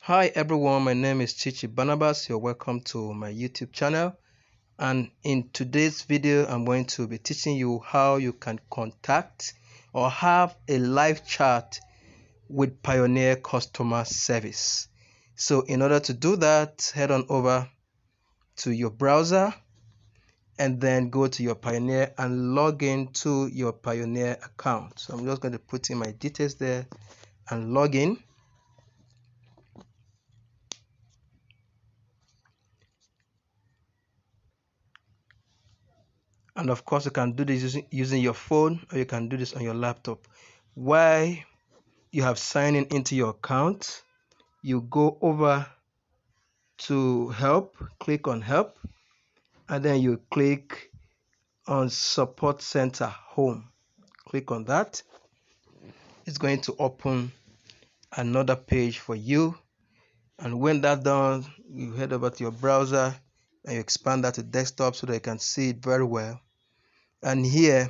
Hi everyone, my name is Chichi Barnabas. You're welcome to my YouTube channel, and in today's video I'm going to be teaching you how you can contact or have a live chat with Payoneer customer service. So in order to do that, head on over to your browser and then go to your Payoneer and log in to your Payoneer account. So I'm just going to put in my details there and log in. And of course, you can do this using your phone, or you can do this on your laptop. While you have signed in into your account, you go over to help, click on help, and then you click on support center home. Click on that. It's going to open another page for you. And when that's done, you head over to your browser and you expand that to desktop so that you can see it very well. And here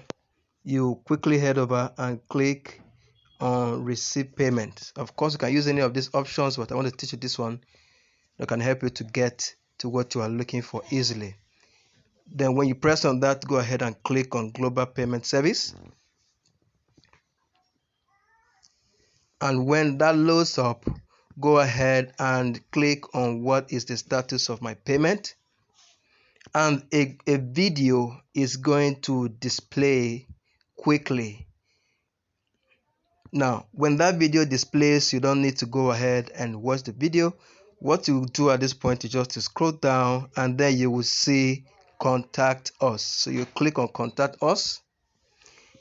you quickly head over and click on receive payment. Of course, you can use any of these options, but I want to teach you this one that can help you to get to what you are looking for easily. Then when you press on that, go ahead and click on global payment service. And when that loads up, go ahead and click on what is the status of my payment. And a video is going to display quickly. Now, when that video displays, you don't need to go ahead and watch the video. What you do at this point is just to scroll down and then you will see contact us. So you click on contact us.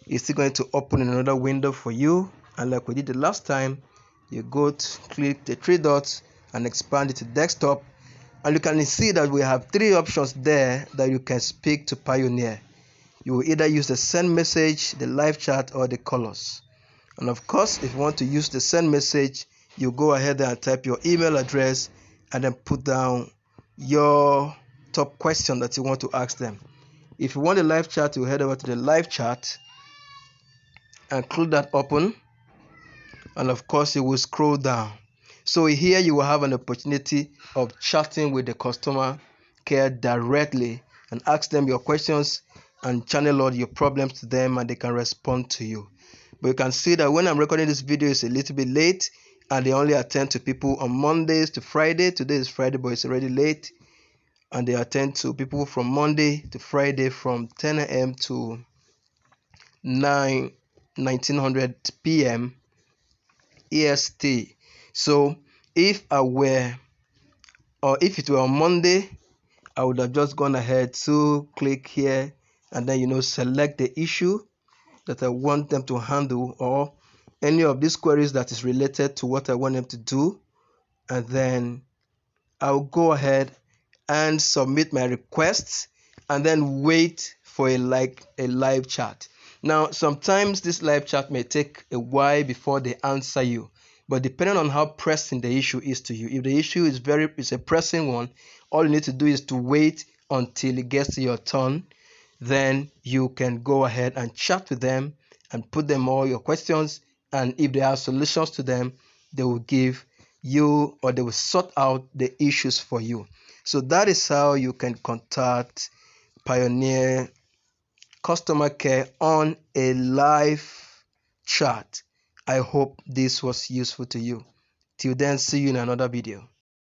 It's still going to open another window for you. And like we did the last time, you go to click the three dots and expand it to desktop. And you can see that we have three options there that you can speak to Payoneer. You will either use the send message, the live chat, or the callers. And of course, if you want to use the send message, you go ahead and type your email address and then put down your top question that you want to ask them. If you want a live chat, you head over to the live chat and click that open. And of course, you will scroll down. So here you will have an opportunity of chatting with the customer care directly and ask them your questions and channel all your problems to them, and they can respond to you. But you can see that when I'm recording this video, it's a little bit late, and they only attend to people on Mondays to Friday. Today is Friday, but it's already late. And they attend to people from Monday to Friday from 10 a.m. to 1900 p.m. EST. So if it were on Monday, I would have just gone ahead to click here and then select the issue that I want them to handle, or any of these queries that is related to what I want them to do, and then I'll go ahead and submit my requests and then wait for a live chat. Now, sometimes this live chat may take a while before they answer you, but depending on how pressing the issue is to you, if the issue is a pressing one, all you need to do is to wait until it gets to your turn. Then you can go ahead and chat with them and put them all your questions, and if they have solutions to them, they will give you, or they will sort out the issues for you. So that is how you can contact Payoneer customer care on a live chat. I hope this was useful to you. Till then, see you in another video.